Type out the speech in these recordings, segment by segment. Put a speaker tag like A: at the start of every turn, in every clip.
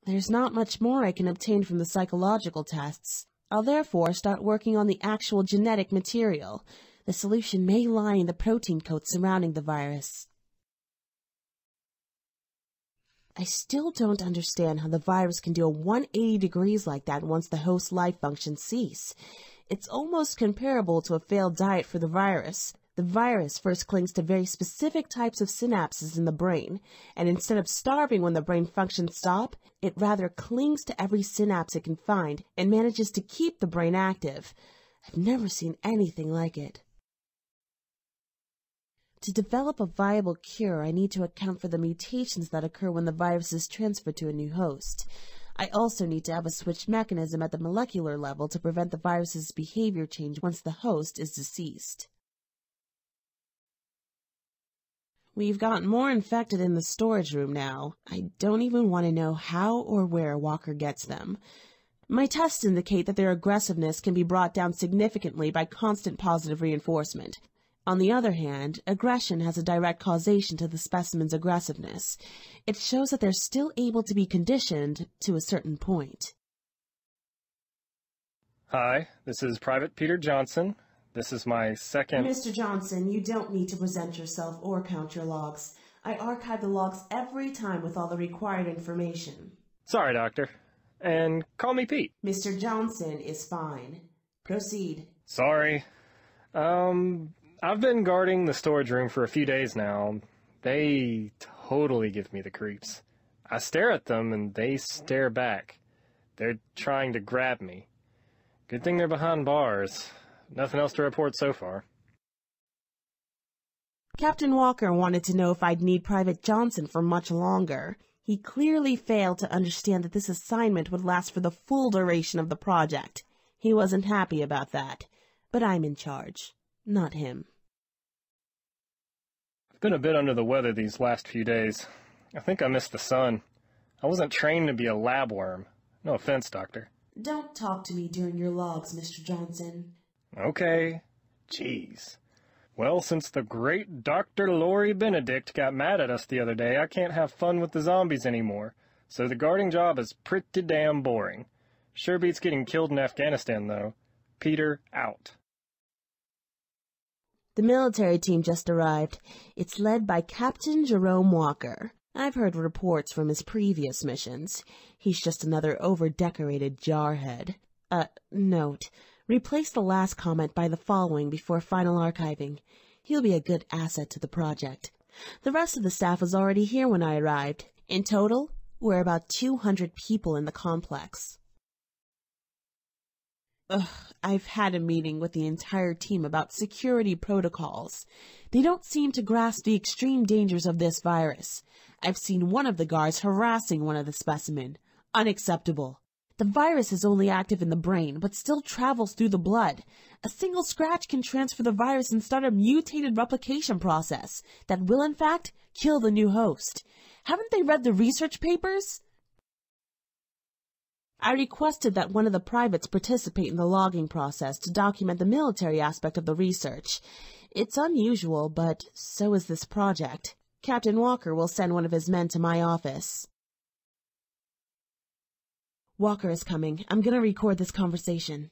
A: There's not much more I can obtain from the psychological tests. I'll therefore start working on the actual genetic material. The solution may lie in the protein coat surrounding the virus. I still don't understand how the virus can do a 180 degrees like that once the host's life functions cease. It's almost comparable to a failed diet for the virus. The virus first clings to very specific types of synapses in the brain, and instead of starving when the brain functions stop, it rather clings to every synapse it can find and manages to keep the brain active. I've never seen anything like it. To develop a viable cure, I need to account for the mutations that occur when the virus is transferred to a new host. I also need to have a switch mechanism at the molecular level to prevent the virus's behavior change once the host is deceased. We've gotten more infected in the storage room now. I don't even want to know how or where Walker gets them. My tests indicate that their aggressiveness can be brought down significantly by constant positive reinforcement. On the other hand, aggression has a direct causation to the specimen's aggressiveness. It shows that they're still able to be conditioned to a certain point.
B: Hi, this is Private Peter Johnson. This is my second...
A: Mr. Johnson, you don't need to present yourself or count your logs. I archive the logs every time with all the required information.
B: Sorry, Doctor. And call me Pete.
A: Mr. Johnson is fine. Proceed.
B: Sorry. I've been guarding the storage room for a few days now. They totally give me the creeps. I stare at them and they stare back. They're trying to grab me. Good thing they're behind bars. Nothing else to report so far.
A: Captain Walker wanted to know if I'd need Private Johnson for much longer. He clearly failed to understand that this assignment would last for the full duration of the project. He wasn't happy about that. But I'm in charge, not him.
B: I've been a bit under the weather these last few days. I think I missed the sun. I wasn't trained to be a lab worm. No offense, Doctor.
A: Don't talk to me during your logs, Mr. Johnson.
B: Okay. Jeez. Well, since the great Dr. Lori Benedict got mad at us the other day, I can't have fun with the zombies anymore. So the guarding job is pretty damn boring. Sure beats getting killed in Afghanistan, though. Peter, out.
A: The military team just arrived. It's led by Captain Jerome Walker. I've heard reports from his previous missions. He's just another over-decorated jarhead. Note. Replace the last comment by the following before final archiving. He'll be a good asset to the project. The rest of the staff was already here when I arrived. In total, we're about 200 people in the complex. I've had a meeting with the entire team about security protocols. They don't seem to grasp the extreme dangers of this virus. I've seen one of the guards harassing one of the specimen. Unacceptable. The virus is only active in the brain, but still travels through the blood. A single scratch can transfer the virus and start a mutated replication process that will, in fact, kill the new host. Haven't they read the research papers? I requested that one of the privates participate in the logging process to document the military aspect of the research. It's unusual, but so is this project. Captain Walker will send one of his men to my office. Walker is coming. I'm gonna record this conversation.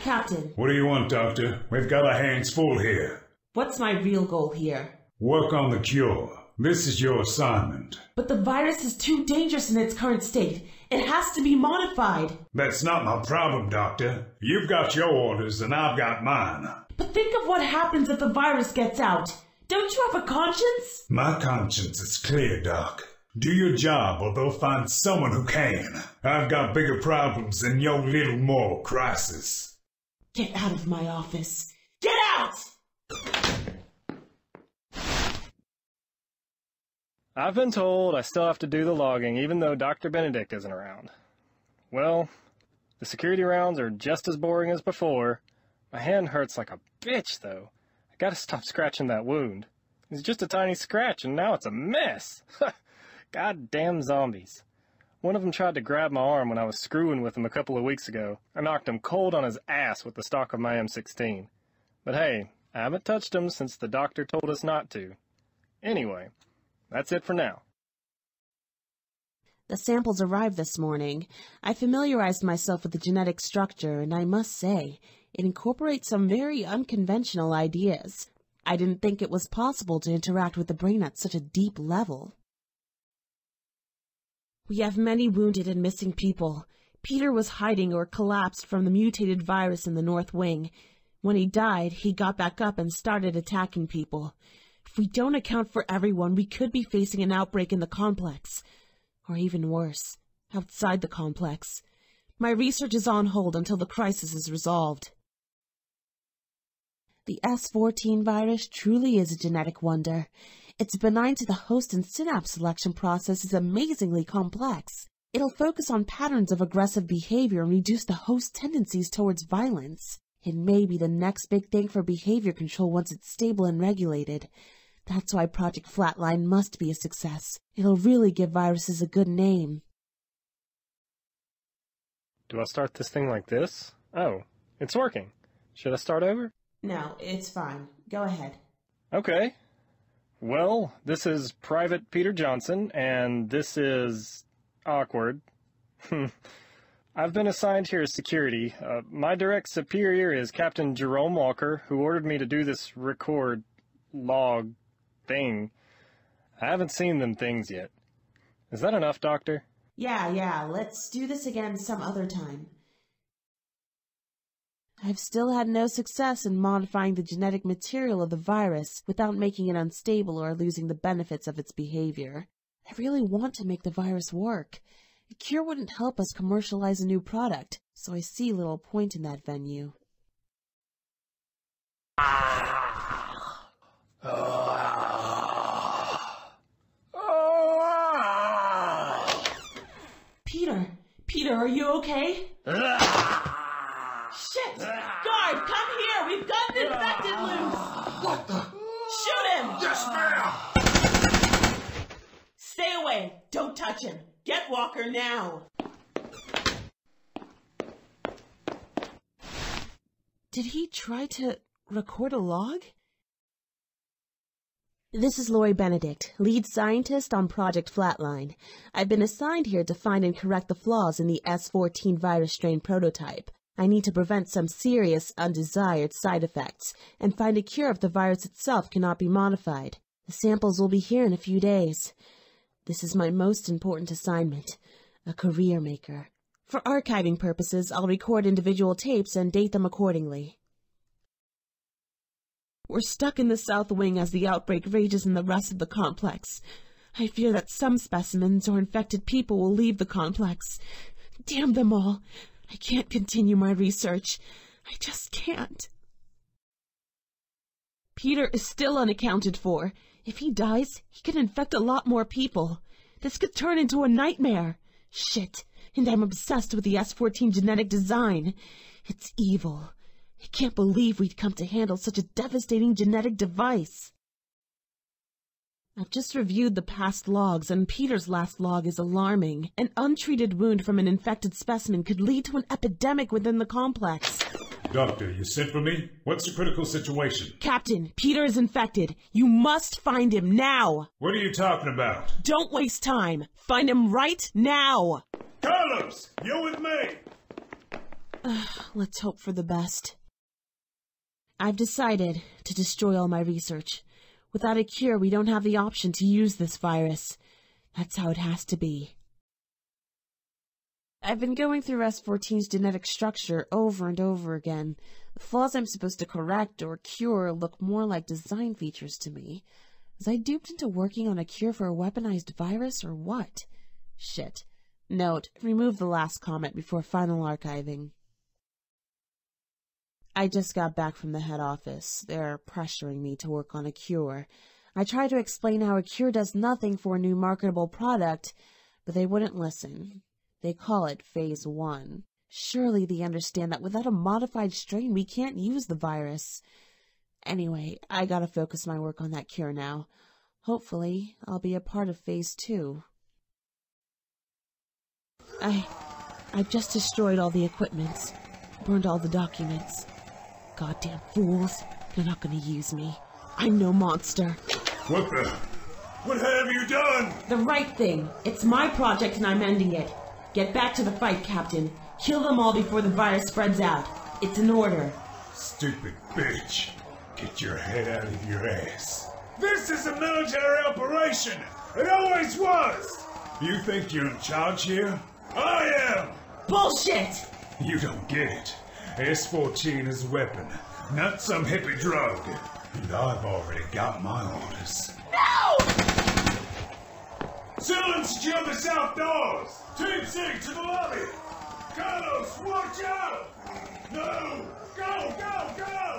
A: Captain.
C: What do you want, Doctor? We've got our hands full here.
A: What's my real goal here?
C: Work on the cure. This is your assignment.
A: But the virus is too dangerous in its current state. It has to be modified.
C: That's not my problem, Doctor. You've got your orders and I've got mine.
A: But think of what happens if the virus gets out. Don't you have a conscience?
C: My conscience is clear, Doc. Do your job or they'll find someone who can. I've got bigger problems than your little moral crisis.
A: Get out of my office. Get out!
B: I've been told I still have to do the logging, even though Dr. Benedict isn't around. Well, the security rounds are just as boring as before. My hand hurts like a bitch, though. I gotta stop scratching that wound. It's just a tiny scratch, and now it's a mess. Goddamn zombies. One of them tried to grab my arm when I was screwing with him a couple of weeks ago. I knocked him cold on his ass with the stock of my M16. But hey, I haven't touched him since the doctor told us not to. Anyway, That's it for now.
A: The samples arrived this morning. I familiarized myself with the genetic structure, and I must say, it incorporates some very unconventional ideas. I didn't think it was possible to interact with the brain at such a deep level. We have many wounded and missing people. Peter was hiding or collapsed from the mutated virus in the North Wing. When he died, he got back up and started attacking people. If we don't account for everyone, we could be facing an outbreak in the complex. Or even worse, outside the complex. My research is on hold until the crisis is resolved. The S14 virus truly is a genetic wonder. It's benign to the host and synapse selection process is amazingly complex. It'll focus on patterns of aggressive behavior and reduce the host's tendencies towards violence. It may be the next big thing for behavior control once it's stable and regulated. That's why Project Flatline must be a success. It'll really give viruses a good name.
B: Do I start this thing like this? Oh, it's working. Should I start over?
A: No, it's fine. Go ahead.
B: Okay. Well, this is Private Peter Johnson, and this is... awkward. I've been assigned here as security. My direct superior is Captain Jerome Walker, who ordered me to do this record log thing. I haven't seen them things yet. Is that enough, Doctor?
A: Yeah, let's do this again some other time. I've still had no success in modifying the genetic material of the virus without making it unstable or losing the benefits of its behavior. I really want to make the virus work. A cure wouldn't help us commercialize a new product, so I see little point in that venue. Peter, are you okay? Shit! Guard, come here! We've got an infected loose!
C: What the?
A: Shoot him!
C: Yes, ma'am!
A: Stay away! Don't touch him! Get Walker now! Did he try to record a log? This is Lori Benedict, lead scientist on Project Flatline. I've been assigned here to find and correct the flaws in the S14 virus strain prototype. I need to prevent some serious, undesired side effects, and find a cure if the virus itself cannot be modified. The samples will be here in a few days. This is my most important assignment, a career maker. For archiving purposes, I'll record individual tapes and date them accordingly. We're stuck in the South Wing as the outbreak rages in the rest of the complex. I fear that some specimens or infected people will leave the complex. Damn them all. I can't continue my research. I just can't. Peter is still unaccounted for. If he dies, he could infect a lot more people. This could turn into a nightmare. Shit. And I'm obsessed with the S14 genetic design. It's evil. I can't believe we'd come to handle such a devastating genetic device. I've just reviewed the past logs, and Peter's last log is alarming. An untreated wound from an infected specimen could lead to an epidemic within the complex.
C: Doctor, you sent for me? What's the critical situation?
A: Captain, Peter is infected. You must find him now.
C: What are you talking about?
A: Don't waste time. Find him right now.
C: Carlos, you with me?
A: Let's hope for the best. I've decided to destroy all my research. Without a cure, we don't have the option to use this virus. That's how it has to be. I've been going through S14's genetic structure over and over again. The flaws I'm supposed to correct or cure look more like design features to me. Was I duped into working on a cure for a weaponized virus, or what? Shit. Note, remove the last comment before final archiving. I just got back from the head office. They're pressuring me to work on a cure. I tried to explain how a cure does nothing for a new marketable product, but they wouldn't listen. They call it Phase 1. Surely they understand that without a modified strain, we can't use the virus. Anyway, I gotta focus my work on that cure now. Hopefully, I'll be a part of Phase 2. I've just destroyed all the equipment, burned all the documents. Goddamn fools. They're not gonna use me. I'm no monster.
C: What the? What have you done?
A: The right thing. It's my project and I'm ending it. Get back to the fight, Captain. Kill them all before the virus spreads out. It's an order.
C: Stupid bitch. Get your head out of your ass. This is a military operation. It always was. You think you're in charge here? I am.
A: Bullshit!
C: You don't get it. S-14 is a weapon, not some hippie drug. And I've already got my orders.
A: No!
C: Someone secure the south doors! Team C to the lobby! Carlos, watch out! No! Go, go, go!